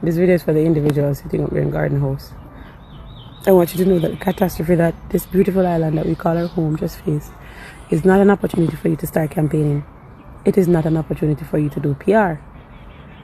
This video is for the individuals sitting up there in Garden House. I want you to know that the catastrophe that this beautiful island that we call our home just faced is not an opportunity for you to start campaigning. It is not an opportunity for you to do PR.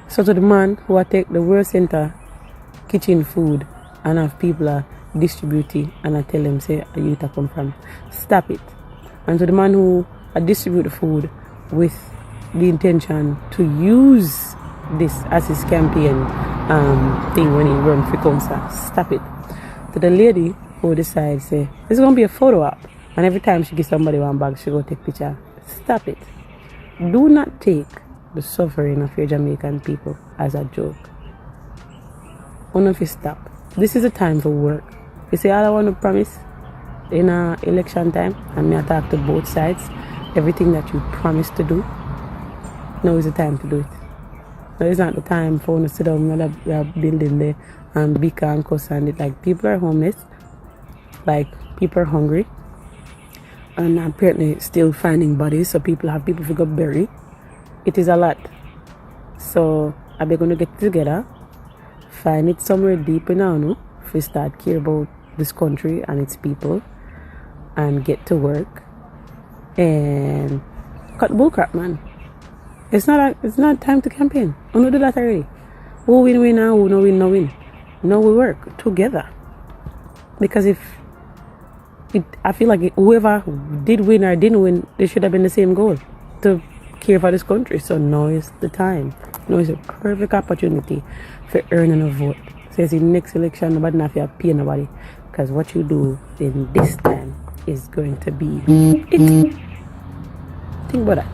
So to the man who take the World Center kitchen food and have people distribute it and I tell them, say, you to come from, stop it. And to the man who distribute the food with the intention to use this as his campaign thing when he runs for council, stop it. To the lady who decides, say, this is going to be a photo op, and every time she gives somebody one bag, she go take picture, stop it. Do not take the suffering of your Jamaican people as a joke. One of you stop. This is a time for work. You see, all I want to promise in election time, and me attack to both sides, everything that you promise to do, now is the time to do it. Now is not the time for us to sit down in the building there and be and cuss and it. Like, people are homeless, like people are hungry, and apparently still finding bodies, so people to go bury. It is a lot. So are they going to get together, find it somewhere deep in our if we start care about this country and its people, and get to work and cut bullcrap, man. It's not time to campaign. We don't do that already. Who win now, who no win, no win. No, we work together. Because I feel like whoever did win or didn't win, they should have been the same goal, to care for this country. So now is the time. Now is a perfect opportunity for earning a vote. So it's the next election, nobody not have to pay nobody. Because what you do in this time is going to be it. Think about that.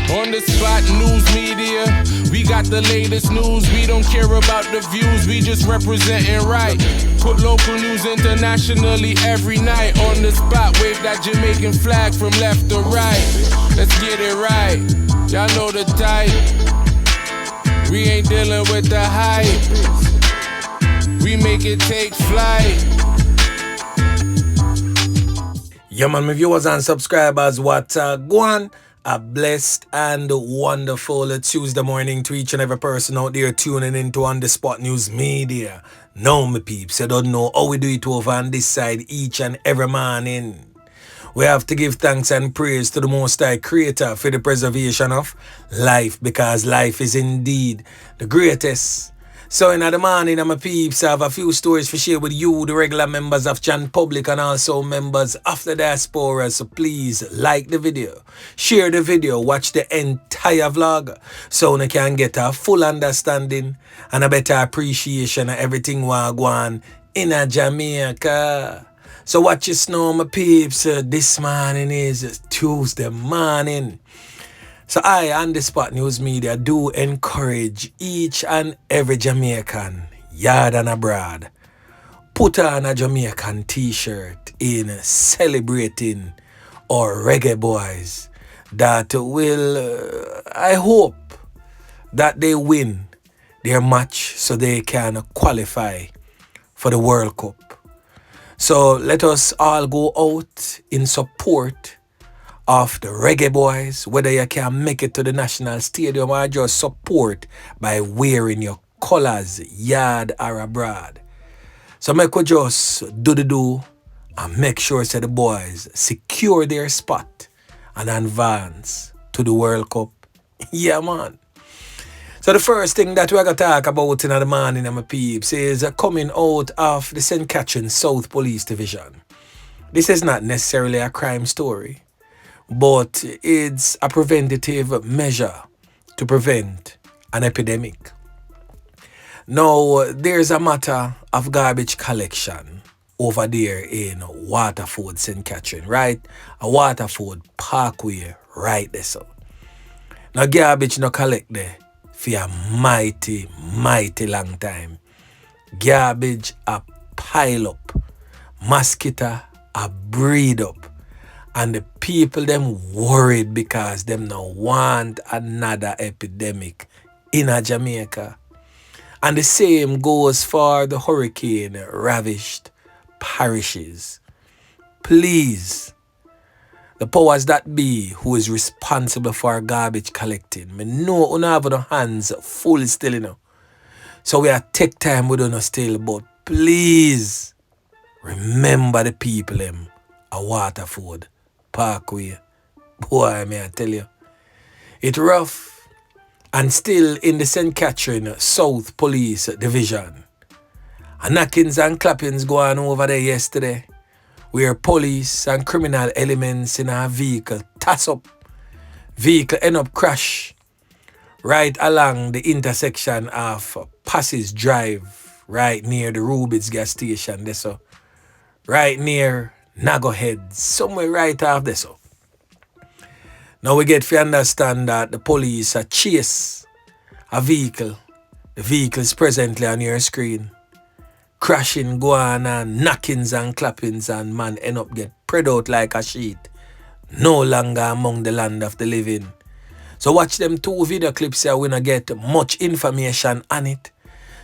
On the spot news media, we got the latest news. We don't care about the views, we just representing right. Put local news internationally every night. On the spot, wave that Jamaican flag from left to right. Let's get it right, y'all know the type. We ain't dealing with the hype, we make it take flight. Yeah, man, my viewers and subscribers, what go on? A blessed and wonderful Tuesday morning to each and every person out there tuning into On The Spot News Media. Now, my peeps, you don't know how we do it over on this side each and every morning. We have to give thanks and praise to the Most High Creator for the preservation of life, because life is indeed the greatest. So in the morning, my peeps, I have a few stories to share with you, the regular members of Chan Public and also members of the diaspora. So please like the video, share the video, watch the entire vlog so you can get a full understanding and a better appreciation of everything we are going in Jamaica. So watch your snow, my peeps. This morning is Tuesday morning. So I, On The Spot News Media, do encourage each and every Jamaican, yard and abroad, put on a Jamaican t-shirt in celebrating our reggae boys that will, I hope that they win their match so they can qualify for the World Cup. So let us all go out in support of the reggae boys, whether you can make it to the national stadium or just support by wearing your colors, yard or abroad. So make we just do the do and make sure that the boys secure their spot and advance to the World Cup. Yeah, man. So the first thing that we're going to talk about in the morning, my peeps, is coming out of the St. Catherine South Police Division. This is not necessarily a crime story, but it's a preventative measure to prevent an epidemic. Now, there's a matter of garbage collection over there in Waterford, St. Catherine, right? A Waterford Parkway right there. So now, garbage no collect there for a mighty long time. Garbage a pile up. Mosquito a breed up. And the people them worried because them now want another epidemic in a Jamaica. And the same goes for the hurricane ravaged parishes. Please, the powers that be who is responsible for garbage collecting, me know you have the hands full still, you know. So we are take time with us still, but please remember the people them a Waterford, Parkway. Boy, may I tell you, it rough. And still in the St. Catherine South Police Division. A knockings and clappings going on over there yesterday, where police and criminal elements in a vehicle toss up. Vehicle end up crash right along the intersection of Passage Drive, right near the Rubits gas station. There, so right near Nago Head, somewhere right off there. So now we get to understand that the police are chase a vehicle. The vehicle is presently on your screen. Crashing, go on and knockings and clappings, and man end up get spread out like a sheet. No longer among the land of the living. So watch them 2 video clips here. We're gonna get much information on it.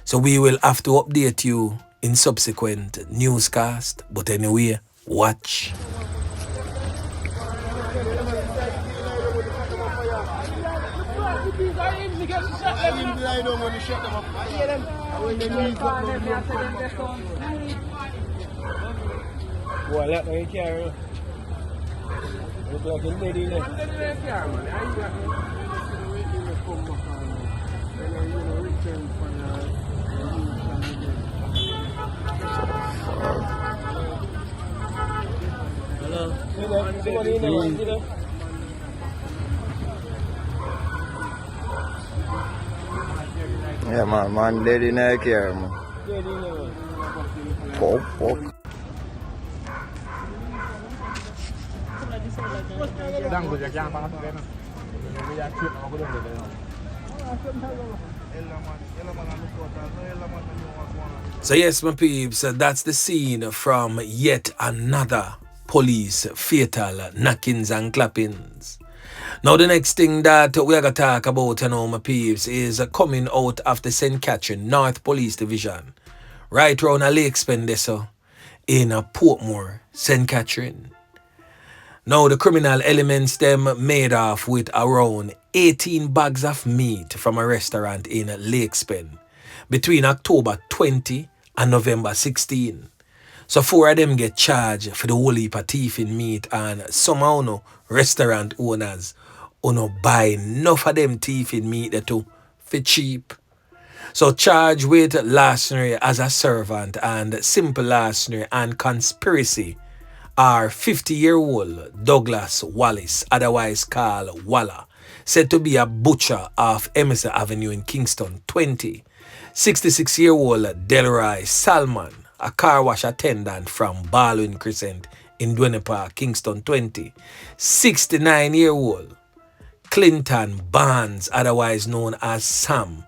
So we will have to update you in subsequent newscast. But anyway, watch. Boy, let me carry. Look like a lady there. Hello. Yeah, man, dead in the car, man. Fuck. So yes, my peeps, that's the scene from yet another police fatal knockings and clappings. Now the next thing that we're going to talk about, my peeps, is coming out of the St. Catherine North Police Division, right round a Lake Spendeso in Portmore, St. Catherine. Now the criminal elements them made off with around 18 bags of meat from a restaurant in Lake Spen between October 20 and November 16. So 4 of them get charged for the whole heap of thief in meat, and some restaurant owners buy enough of them thief in meat there too for cheap. So charged with larceny as a servant and simple larceny and conspiracy are 50-year-old Douglas Wallace, otherwise called Walla, said to be a butcher off Emerson Avenue in Kingston 20. 66-year-old Delroy Salmon, a car wash attendant from Baldwin Crescent in Dwene Park, Kingston 20. 69-year-old Clinton Barnes, otherwise known as Sam.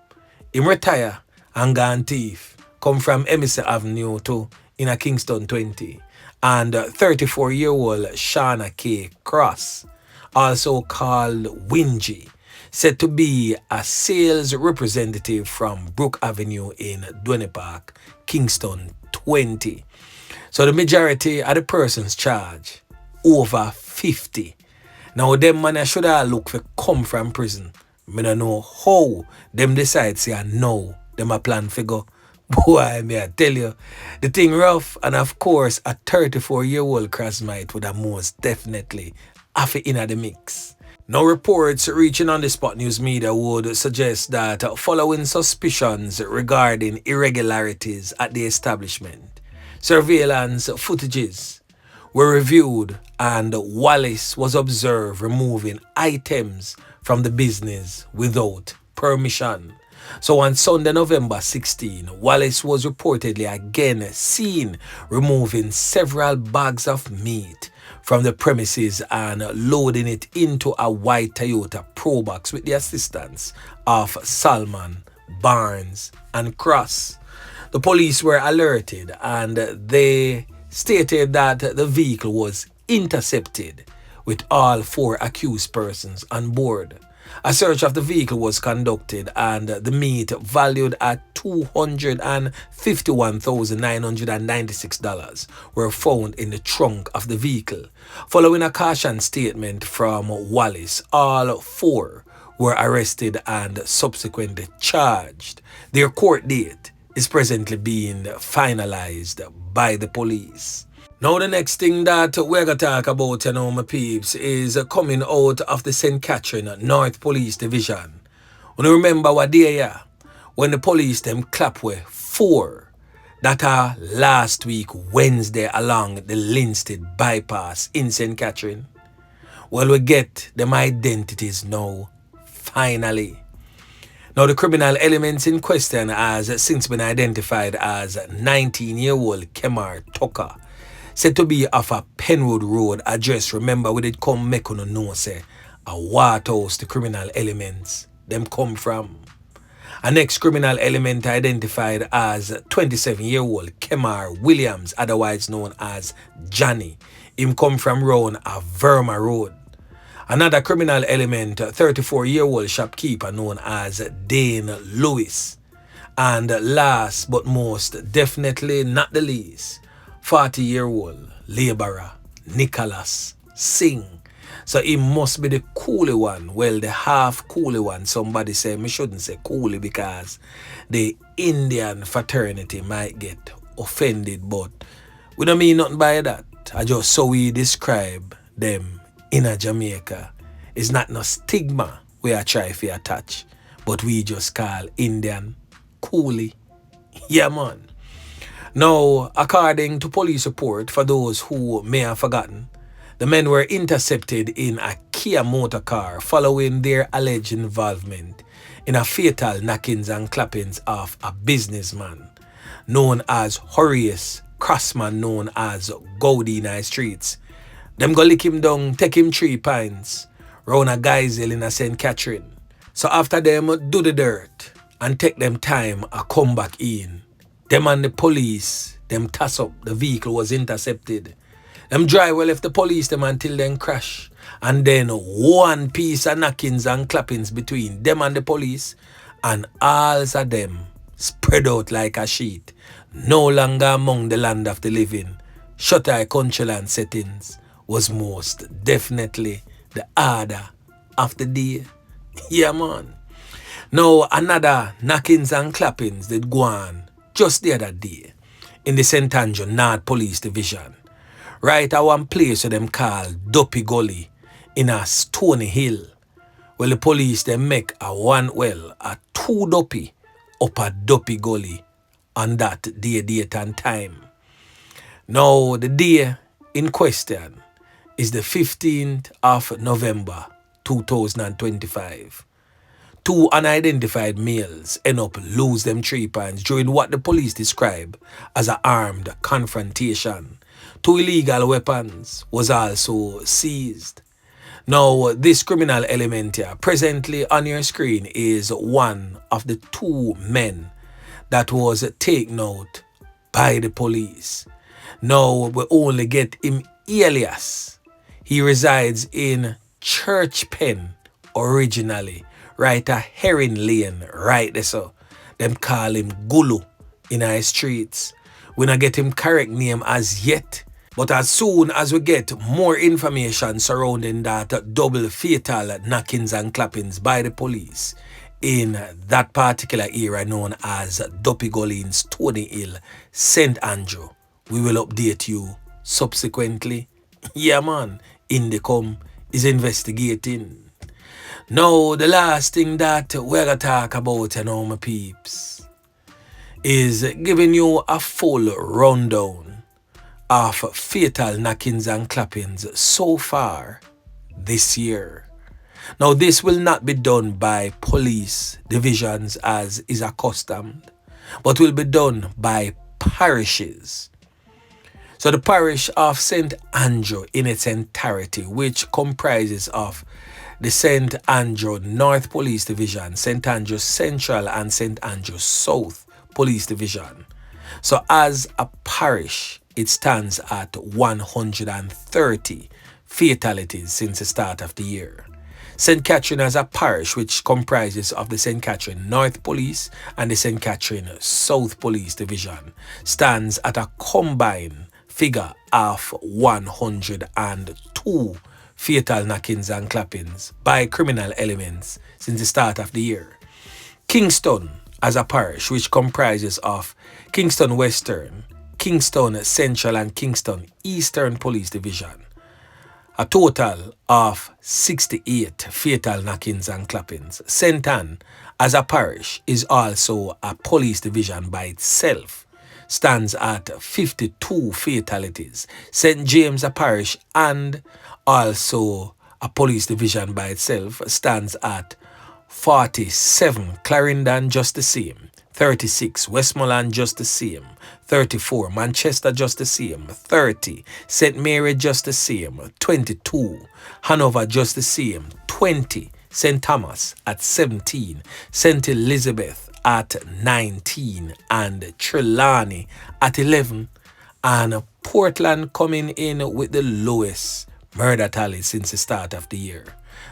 Him retire and gone thief, come from Emerson Avenue to in a Kingston 20. And 34-year-old Shauna K. Cross, also called Wingy, said to be a sales representative from Brook Avenue in Dwene Park, Kingston 20. So the majority of the persons charged, over 50. Now them man should have look for come from prison. I don't know how them decide say no, them a plan for go. Boy, may I tell you, the thing rough, and of course a 34-year-old crossmite would have most definitely have it in the mix. Now reports reaching on the Spot News Media would suggest that following suspicions regarding irregularities at the establishment, surveillance footages were reviewed and Wallace was observed removing items from the business without permission. So on Sunday, November 16, Wallace was reportedly again seen removing several bags of meat from the premises and loading it into a white Toyota Probox with the assistance of Salmon, Barnes and Cross. The police were alerted and they stated that the vehicle was intercepted with all 4 accused persons on board. A search of the vehicle was conducted and the meat valued at $251,996 were found in the trunk of the vehicle. Following a caution statement from Wallace, all 4 were arrested and subsequently charged. Their court date is presently being finalized by the police. Now the next thing that we're going to talk about, my peeps, is coming out of the St. Catherine North Police Division. When you remember what day, when the police them ClapWeh 4, that are last week Wednesday along the Linstead bypass in St. Catherine. Well, we get them identities now, finally. Now the criminal elements in question has since been identified as 19-year-old Kemar Tucker, said to be off a Penwood Road address. Remember, we did come make on know say a Waterhouse the criminal elements them come from. A next criminal element identified as 27-year-old Kemar Williams, otherwise known as Johnny. Him come from round a Verma Road. Another criminal element, 34-year-old shopkeeper known as Dane Lewis. And last but most definitely not the least, 40-year-old laborer Nicholas Singh. So he must be the coolie one. Well, the half coolie one. Somebody say, me shouldn't say coolie because the Indian fraternity might get offended, but we don't mean nothing by that. I just so we describe them in a Jamaica. It's not no stigma we are trying to attach, but we just call Indian coolie. Yeah, man. Now, according to police report, for those who may have forgotten, the men were intercepted in a Kia motor car following their alleged involvement in a fatal knockings and clappings of a businessman known as Horace Crossman, known as Goldie in the streets. Them go lick him down, take him 3 pints round a Geisel in a St. Catherine. So after them do the dirt and take them time a come back in, them and the police, them toss up, the vehicle was intercepted. Them driver left the police them until then crash. And then one piece of knockings and clappings between them and the police, and all of them spread out like a sheet, no longer among the land of the living. Shut eye country land settings was most definitely the order of the day. Yeah, man. Now another knockings and clappings did go on just the other day in the St. Andrew North Police Division. Right at one place that them call Duppy Gully in a Stony Hill. Well, the police they make a 2 Duppy up a Duppy Gully on that day, date and time. Now the day in question is the 15th of November 2025. 2 unidentified males end up lose them 3 pints during what the police describe as an armed confrontation. 2 illegal weapons was also seized. Now, this criminal element here, presently on your screen, is one of the 2 men that was taken out by the police. Now, we only get him alias. He resides in Church Pen originally, right at Herring Lane, right there. So, them call him Gullu in our streets. We not get him correct name as yet. But as soon as we get more information surrounding that double fatal knockings and clappings by the police in that particular area known as Duppy Gully in Stony Hill, St. Andrew, we will update you subsequently. Yeah, man, Indicom is investigating. Now, the last thing that we're going to talk about, my peeps, is giving you a full rundown of fatal knockings and clappings so far this year. Now, this will not be done by police divisions as is accustomed, but will be done by parishes. So the parish of St. Andrew in its entirety, which comprises of the St. Andrew North Police Division, St. Andrew Central and St. Andrew South Police Division. So as a parish, it stands at 130 fatalities since the start of the year. St. Catherine as a parish, which comprises of the St. Catherine North Police and the St. Catherine South Police Division, stands at a combined figure of 102 fatal knockings and clappings by criminal elements since the start of the year. Kingston as a parish, which comprises of Kingston Western, Kingston Central and Kingston Eastern Police Division. A total of 68 fatal knockings and clappings. St. Ann as a parish is also a police division by itself, stands at 52 fatalities. St. James a parish and also a police division by itself stands at 47. Clarendon just the same. 36. Westmoreland just the same. 34. Manchester just the same. 30. St. Mary just the same. 22. Hanover just the same. 20. St. Thomas at 17. St. Elizabeth at 19. And Trelawney at 11. And Portland coming in with the lowest murder tally since the start of the year.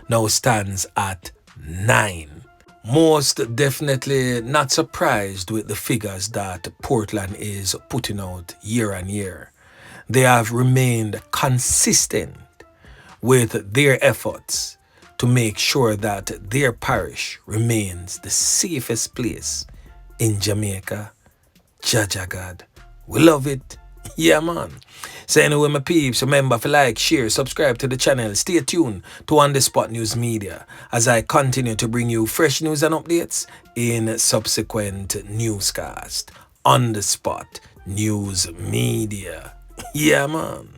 Now stands at 9. Most definitely not surprised with the figures that Portland is putting out year on year. They have remained consistent with their efforts to make sure that their parish remains the safest place in Jamaica. Jaja God, we love it. Yeah, man. So anyway, my peeps, remember to like, share, subscribe to the channel. Stay tuned to On The Spot News Media as I continue to bring you fresh news and updates in subsequent newscasts. On The Spot News Media. Yeah, man.